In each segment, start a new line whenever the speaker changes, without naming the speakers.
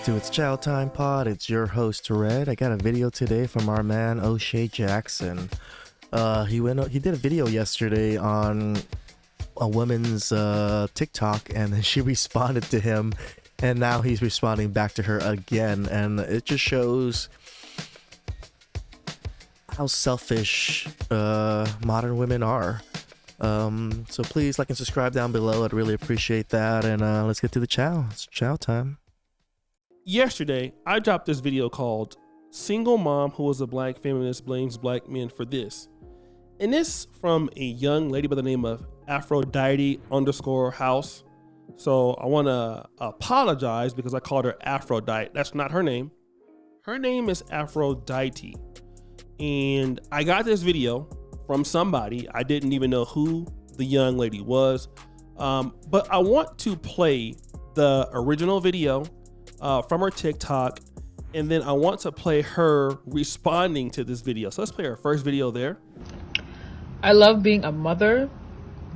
to It's Chow Time Pod. It's your host Red. I got a video today from our man O'Shea Jackson. He did a video yesterday on a woman's TikTok, and then she responded to him, and now he's responding back to her again, and it just shows how selfish modern women are. So please like and subscribe down below. I'd really appreciate that. And let's get to the chow. It's chow time.
Yesterday, I dropped this video called Single Mom Who is a Black Feminist Blames Black Men for This. And this from a young lady by the name of Aphrodite_House. So I want to apologize because I called her Aphrodite. That's not her name. Her name is Aphrodite. And I got this video from somebody. I didn't even know who the young lady was. But I want to play the original video from her TikTok, and then I want to play her responding to this video. So let's play her first video there.
I love being a mother,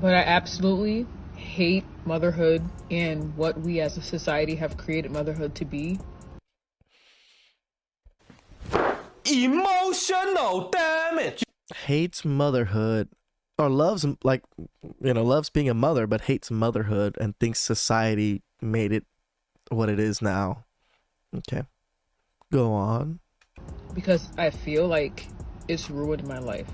but I absolutely hate motherhood and what we as a society have created motherhood to be.
Emotional damage.
Hates motherhood, or loves being a mother, but hates motherhood and thinks society made it what it is now. Okay, go on.
Because I feel like it's ruined my life.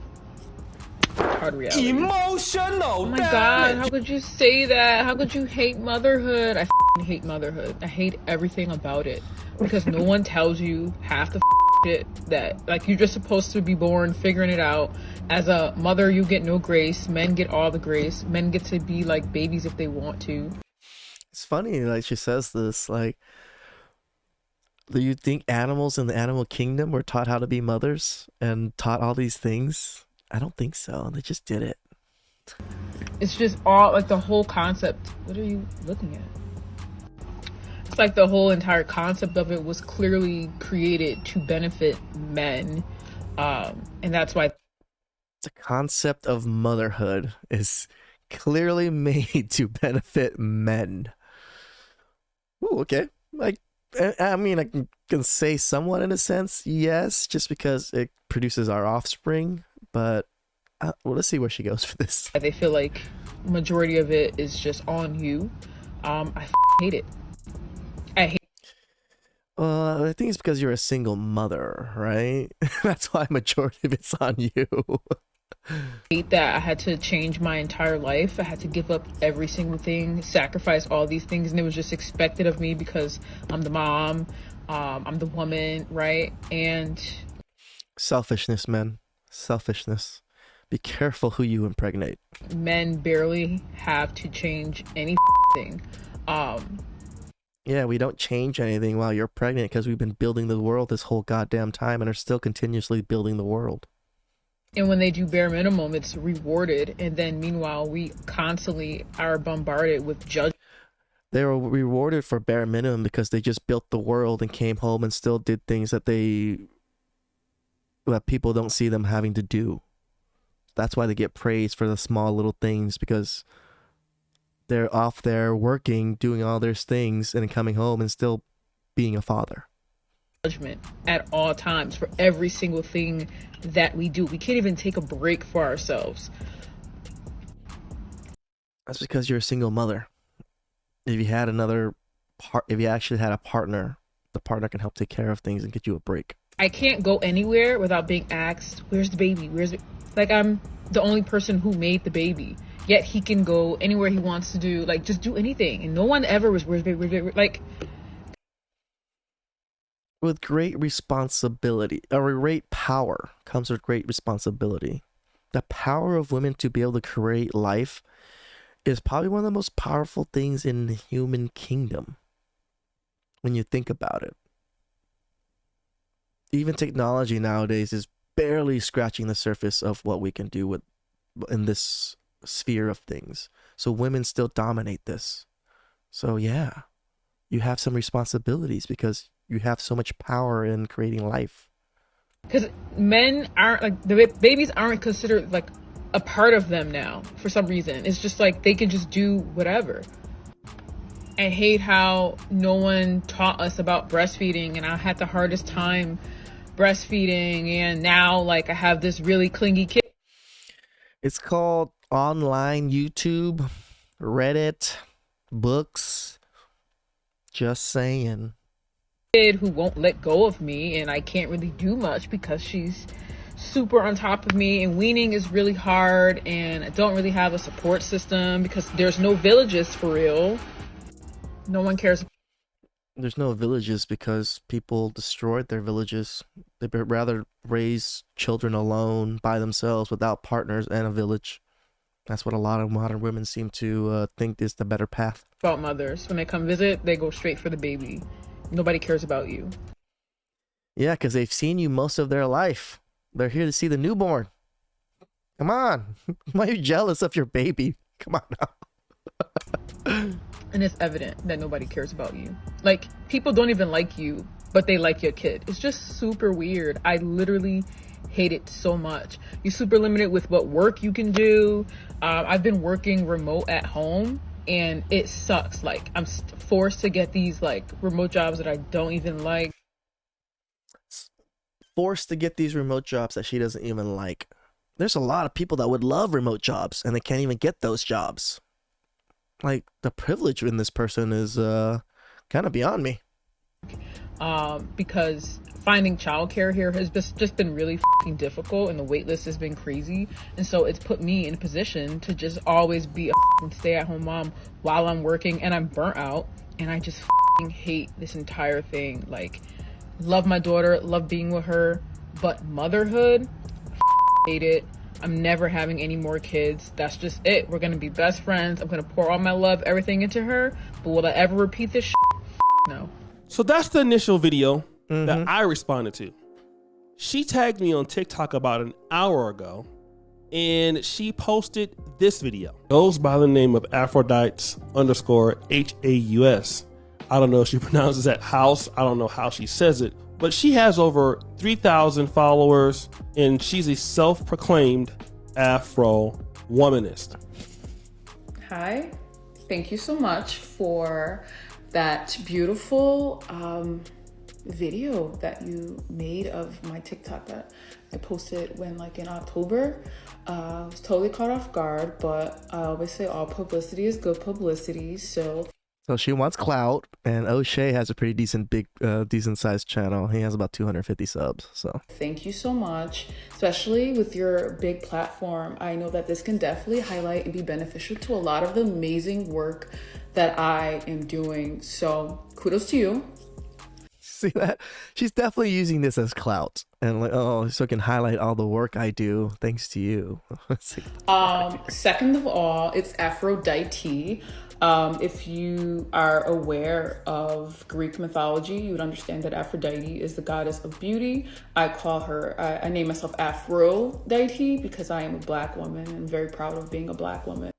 Hard reality.
Emotional
Oh my
damage.
God, how could you say that? How could you hate motherhood? I hate motherhood. I hate everything about it. Because no one tells you half the shit that, like, you're just supposed to be born figuring it out. As a mother, you get no grace. Men get all the grace. Men get to be like babies if they want to.
It's funny, like she says this, like, do you think animals in the animal kingdom were taught how to be mothers and taught all these things? I don't think so. They just did it.
It's just all, like, the whole concept. What are you looking at? It's like the whole entire concept of it was clearly created to benefit men. And that's why
The concept of motherhood is clearly made to benefit men. Ooh, okay. I mean, I can say somewhat in a sense, yes, just because it produces our offspring. But well, let's see where she goes for this.
they feel like majority of it is just on you. I hate it. I hate
I think it's because you're a single mother, right? That's why majority of it's on you.
that I had to change my entire life. I had to give up every single thing, sacrifice all these things, and it was just expected of me because I'm the mom, I'm the woman, right? And
Selfishness, men. Selfishness. Be careful who you impregnate.
men barely have to change anything.
Yeah, we don't change anything while you're pregnant because we've been building the world this whole goddamn time and are still continuously building the world.
And when they do bare minimum, it's rewarded. And then meanwhile, we constantly are bombarded with judgment.
They were rewarded for bare minimum because they just built the world and came home and still did things that people don't see them having to do. That's why they get praised for the small little things, because they're off there working, doing all their things, and coming home and still being a father.
Judgment at all times for every single thing that we do. We can't even take a break for ourselves.
That's because you're a single mother. If you actually had a partner, the partner can help take care of things and get you a break.
I can't go anywhere without being asked, where's the baby? Like, I'm the only person who made the baby. Yet he can go anywhere he wants to do, like, just do anything. And no one ever was, where's the baby? Like,
with great responsibility, or great power comes with great responsibility. The power of women to be able to create life is probably one of the most powerful things in the human kingdom when you think about it. Even technology nowadays is barely scratching the surface of what we can do in this sphere of things. So women still dominate this. So yeah, you have some responsibilities because you have so much power in creating life.
because men aren't, like, the babies aren't considered like a part of them now for some reason. It's just like they can just do whatever. I hate how no one taught us about breastfeeding, and I had the hardest time breastfeeding, and now like I have this really clingy kid.
It's called online YouTube, Reddit, books. Just saying.
Who won't let go of me, and I can't really do much because she's super on top of me, and weaning is really hard, and I don't really have a support system because there's no villages for real. No one cares.
There's no villages because people destroyed their villages. They'd rather raise children alone by themselves without partners and a village. That's what a lot of modern women seem to think is the better path.
About mothers, when they come visit, they go straight for the baby. Nobody cares about you.
Yeah, because they've seen you most of their life. They're here to see the newborn. Come on. Why are you jealous of your baby? Come on now.
And it's evident that nobody cares about you. Like, people don't even like you, but they like your kid. It's just super weird. I literally hate it so much. You're super limited with what work you can do. I've been working remote at home, and it sucks. Like, I'm forced to get these like remote jobs that I don't even like.
Forced to get these remote jobs that she doesn't even like. There's a lot of people that would love remote jobs and they can't even get those jobs. Like, the privilege in this person is kind of beyond me.
Because finding childcare here has just been really fucking difficult, and the wait list has been crazy, and so it's put me in a position to just always be a stay-at-home mom while I'm working, and I'm burnt out, and I just hate this entire thing. Like, love my daughter, love being with her, but motherhood, hate it. I'm never having any more kids. That's just it. We're gonna be best friends. I'm gonna pour all my love, everything into her, but will I ever repeat this shit? No.
So that's the initial video that I responded to. She tagged me on TikTok about an hour ago, and she posted this video. Goes by the name of Aphrodite's _ HAUS. I don't know if she pronounces that house. I don't know how she says it, but she has over 3,000 followers, and she's a self-proclaimed Afro womanist.
Hi, thank you so much for that beautiful video that you made of my TikTok that I posted when like in October. I was totally caught off guard, but I always say all publicity is good publicity. So
she wants clout, and O'Shea has a pretty decent sized channel. He has about 250 subs. So
thank you so much, especially with your big platform. I know that this can definitely highlight and be beneficial to a lot of the amazing work that I am doing. So kudos to you.
See that? She's definitely using this as clout, and like, oh, so I can highlight all the work I do thanks to you.
Second of all, it's Aphrodite. If you are aware of Greek mythology, you would understand that Aphrodite is the goddess of beauty. I call her, I name myself Aphrodite because I am a black woman and very proud of being a black woman.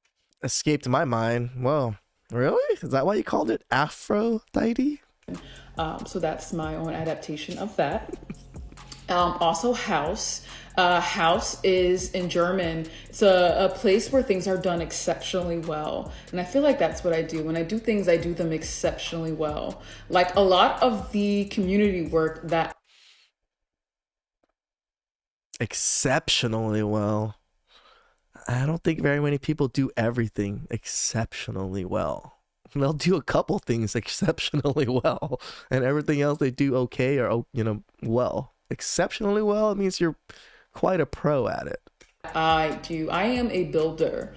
Escaped my mind. Well, really? Is that why you called it Aphrodite?
So that's my own adaptation of that. Also house. House is in German. It's a place where things are done exceptionally well. And I feel like that's what I do. When I do things, I do them exceptionally well. Like a lot of the community work that...
Exceptionally well. I don't think very many people do everything exceptionally well. They'll do a couple things exceptionally well, and everything else they do okay or, well. Exceptionally well, it means you're quite a pro at it.
I do. I am a builder.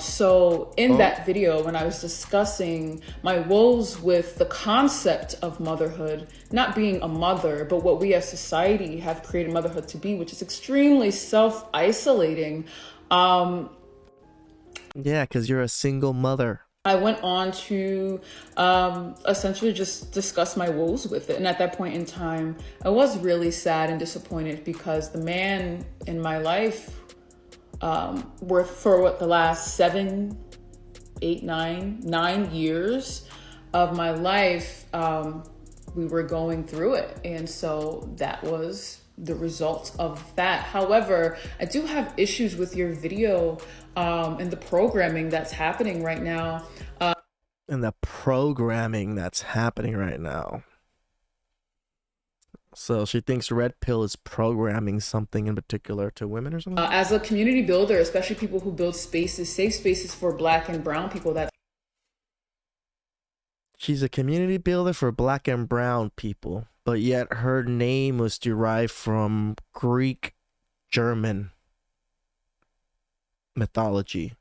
So in that video, when I was discussing my woes with the concept of motherhood, not being a mother, but what we as society have created motherhood to be, which is extremely self-isolating.
Yeah, because you're a single mother.
I went on to essentially just discuss my woes with it. And at that point in time, I was really sad and disappointed because the man in my life, for the last 9 years of my life, we were going through it. And so that was the result of that. However, I do have issues with your video and the programming that's happening right now.
and the programming that's happening right now. So she thinks Red Pill is programming something in particular to women or something?
As a community builder, especially people who build spaces, safe spaces for Black and brown people, that's
She's a community builder for Black and brown people, but yet her name was derived from Greek German mythology.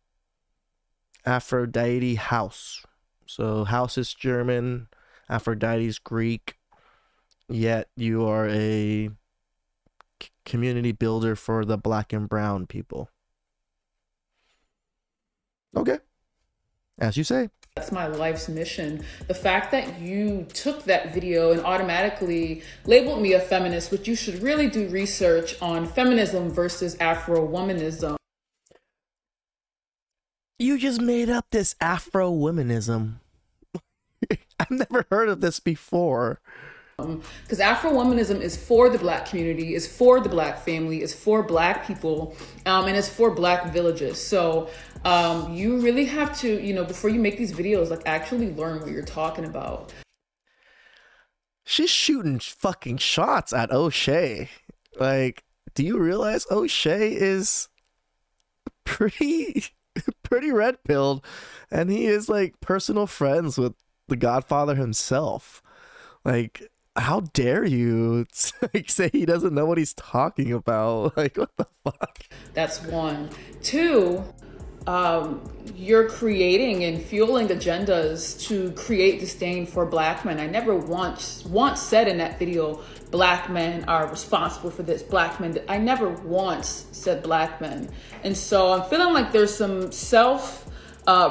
Aphrodite house. So house is German, Aphrodite's Greek, yet you are a community builder for the Black and brown people. Okay. As you say.
That's my life's mission. The fact that you took that video and automatically labeled me a feminist, which you should really do research on feminism versus Afro-womanism.
You just made up this Afro-womanism. I've never heard of this before.
Because Afro-womanism is for the Black community, is for the Black family, is for Black people, and is for Black villages. So you really have to, before you make these videos, like actually learn what you're talking about.
She's shooting fucking shots at O'Shea. Like, do you realize O'Shea is pretty red-pilled, and he is like personal friends with the Godfather himself? Like, how dare you like say he doesn't know what he's talking about? Like, what the fuck?
That's one. Two, you're creating and fueling agendas to create disdain for Black men. I never once said in that video, Black men are responsible for this, Black men. I never once said Black men. And so I'm feeling like there's some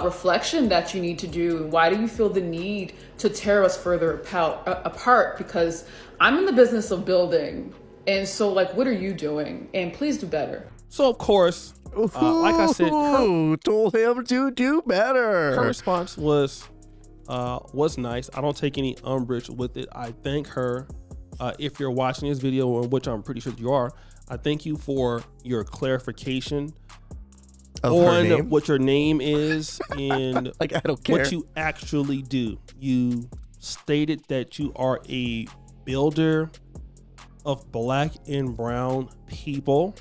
reflection that you need to do. Why do you feel the need to tear us further apart? Because I'm in the business of building. And so, like, what are you doing? And please do better.
So, of course, like I said,
told him to do better.
Her response was nice. I don't take any umbrage with it. I thank her. If you're watching this video, which I'm pretty sure you are, I thank you for your clarification on what your name is and
like, I don't care
what you actually do. You stated that you are a builder of Black and brown people,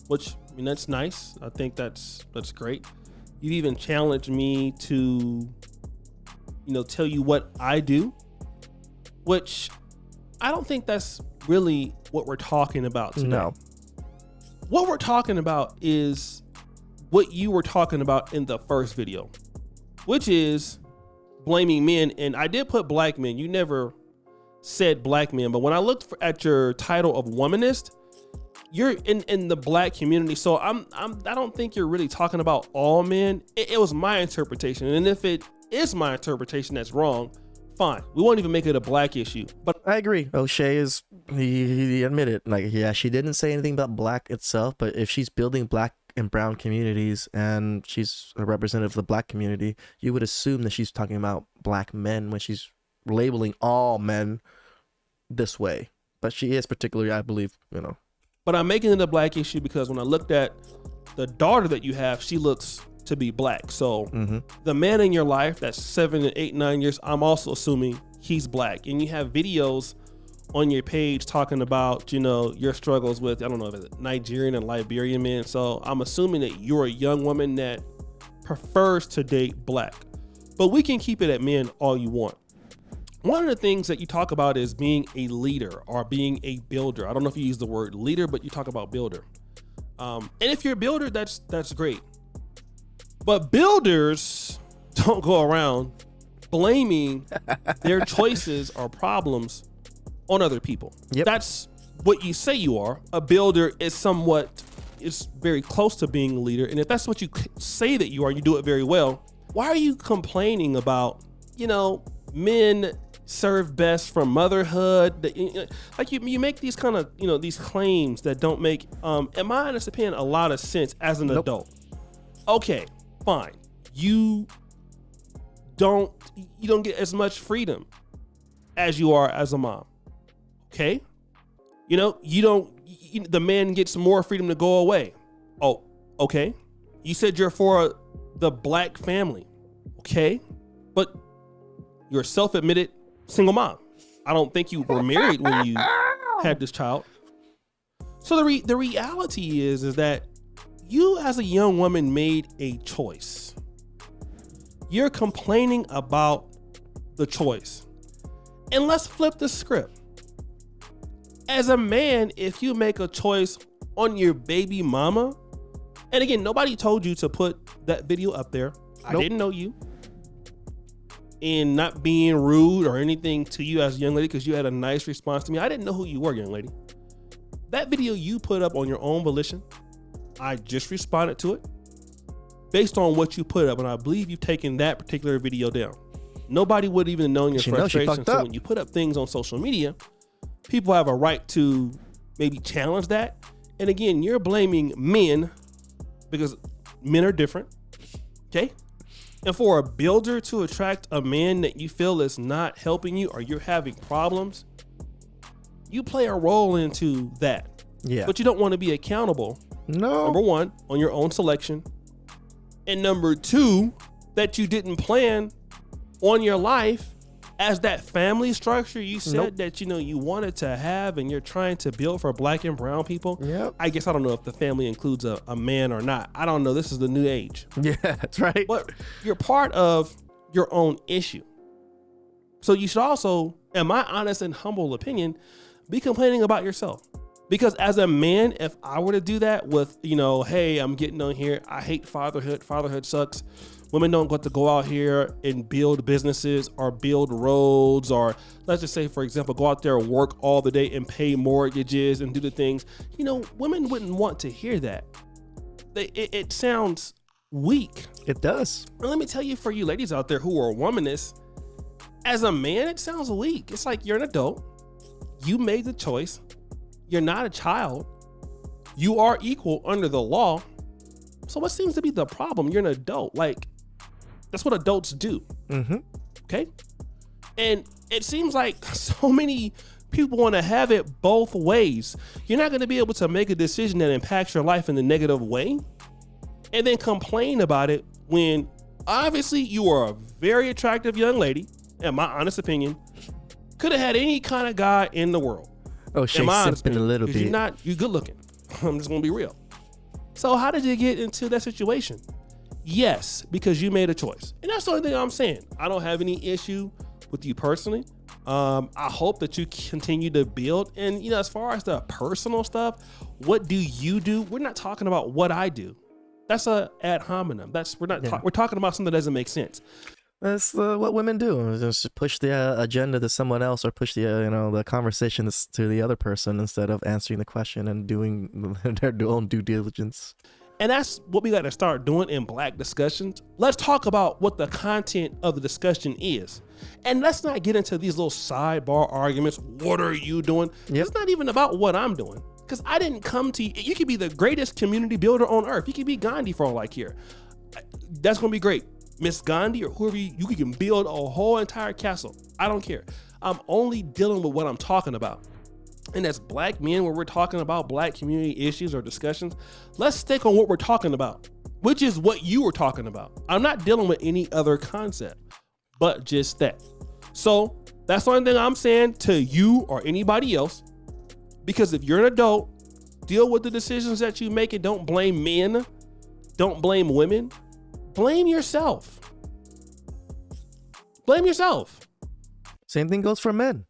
which, I mean, that's nice. I think that's great. You even challenged me to, tell you what I do, which I don't think that's really what we're talking about today.
No.
What we're talking about is what you were talking about in the first video, which is blaming men. And I did put Black men. You never said Black men, but when I looked at your title of womanist, you're in the Black community. So I don't think you're really talking about all men. It was my interpretation. And if it is my interpretation that's wrong, fine. We won't even make it a Black issue. But
I agree. O'Shea is, he admitted, like, yeah, she didn't say anything about Black itself, but if she's building Black and brown communities and she's a representative of the Black community, you would assume that she's talking about Black men when she's labeling all men this way. But she is particularly, I believe,
But I'm making it a Black issue because when I looked at the daughter that you have, she looks to be Black. So the man in your life that's 7, 8, 9 years, I'm also assuming he's Black. And you have videos on your page talking about, your struggles with, I don't know if it's Nigerian and Liberian men. So I'm assuming that you're a young woman that prefers to date Black. But we can keep it at men all you want. One of the things that you talk about is being a leader or being a builder. I don't know if you use the word leader, but you talk about builder. And if you're a builder, that's great. But builders don't go around blaming their choices or problems on other people.
Yep.
That's what you say you are. A builder is very close to being a leader. And if that's what you say that you are, you do it very well. Why are you complaining about, men serve best from motherhood? Like you make these kind of, these claims that don't make, in my honest opinion, a lot of sense as an adult. Okay, fine. You don't get as much freedom as you are as a mom. Okay? The man gets more freedom to go away. Oh, okay. You said you're for the Black family. Okay? but you're a self-admitted single mom. I don't think you were married when you had this child. So the reality is that you as a young woman made a choice. You're complaining about the choice. And let's flip the script. As a man, if you make a choice on your baby mama, and again, nobody told you to put that video up there. I didn't know you. And not being rude or anything to you as a young lady, because you had a nice response to me. I didn't know who you were, young lady. That video you put up on your own volition, I just responded to it based on what you put up. And I believe you've taken that particular video down. Nobody would even know your frustration. So when you put up things on social media, people have a right to maybe challenge that. And again, you're blaming men because men are different. Okay. And for a builder to attract a man that you feel is not helping you or you're having problems, you play a role into that.
Yeah.
But you don't want to be accountable.
No.
Number one, on your own selection. And number two, that you didn't plan on your life as that family structure you said that you wanted to have and you're trying to build for black and brown people.
Yep.
I guess I don't know if the family includes a man or not. I don't know. This is the new age.
Yeah, that's right.
But you're part of your own issue. So you should also, in my honest and humble opinion, be complaining about yourself. Because as a man, if I were to do that with, hey, I'm getting on here, I hate fatherhood. Fatherhood sucks. Women don't get to go out here and build businesses or build roads, or let's just say, for example, go out there and work all the day and pay mortgages and do the things. Women wouldn't want to hear that. It sounds weak.
It does.
And let me tell you, for you ladies out there who are womanists, as a man, it sounds weak. It's like you're an adult. You made the choice. You're not a child. You are equal under the law. So what seems to be the problem? You're an adult. Like, that's what adults do.
Mm-hmm.
Okay? And it seems like so many people want to have it both ways. You're not going to be able to make a decision that impacts your life in a negative way and then complain about it when obviously you are a very attractive young lady, in my honest opinion. Could have had any kind of guy in the world.
Oh, she's simping a little bit.
You're good looking. I'm just going to be real. So how did you get into that situation? Yes, because you made a choice. And that's the only thing I'm saying. I don't have any issue with you personally. I hope that you continue to build. And, as far as the personal stuff, what do you do? We're not talking about what I do. That's a ad hominem. We're talking about something that doesn't make sense.
That's what women do. Just push the agenda to someone else, or push the the conversation to the other person instead of answering the question and doing their own due diligence.
And that's what we got to start doing in black discussions. Let's talk about what the content of the discussion is. And let's not get into these little sidebar arguments. What are you doing?
Yep.
It's not even about what I'm doing. Because I didn't come to you. You could be the greatest community builder on earth. You could be Gandhi for all I care. That's going to be great. Miss Gandhi or whoever you can build a whole entire castle. I don't care. I'm only dealing with what I'm talking about. And as black men, when we're talking about black community issues or discussions, let's stick on what we're talking about, which is what you were talking about. I'm not dealing with any other concept, but just that. So that's the only thing I'm saying to you or anybody else, because if you're an adult, deal with the decisions that you make and don't blame men. Don't blame women. Blame yourself. Blame yourself.
Same thing goes for men.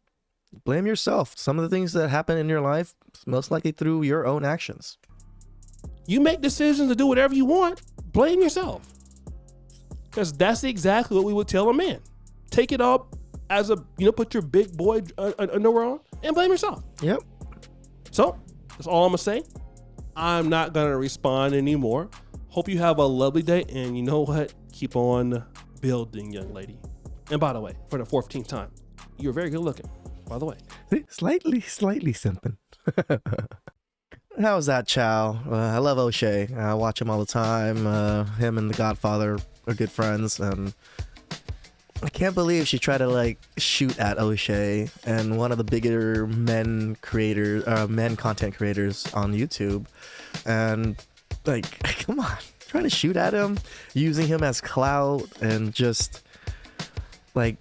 Blame yourself. Some of the things that happen in your life, most likely through your own actions.
You make decisions to do whatever you want. Blame yourself. Because that's exactly what we would tell a man. Take it up as put your big boy underwear on and blame yourself.
Yep.
So that's all I'm going to say. I'm not going to respond anymore. Hope you have a lovely day. And you know what? Keep on building, young lady. And by the way, for the 14th time, you're very good looking, by the way.
Slightly simping. How's that, Chow? I love O'Shea. I watch him all the time. Him and The Godfather are good friends. And I can't believe she tried to shoot at O'Shea, and one of the bigger men content creators on YouTube. And come on, trying to shoot at him, using him as clout, and just like,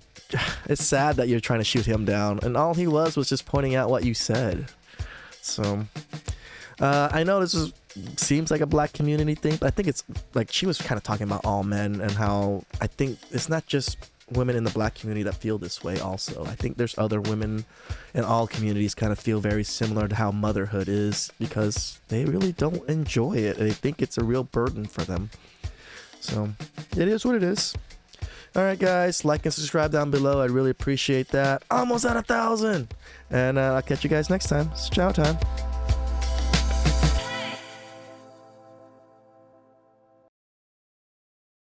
it's sad that you're trying to shoot him down, and all he was just pointing out what you said. So I know seems like a black community thing, but I think it's like she was kind of talking about all men, and how I think it's not just women in the black community that feel this way. Also, I think there's other women in all communities kind of feel very similar to how motherhood is, because they really don't enjoy it. They think it's a real burden for them. So it is what it is. All right, guys, like and subscribe down below. I'd really appreciate that. Almost at 1,000. And I'll catch you guys next time. It's chow time.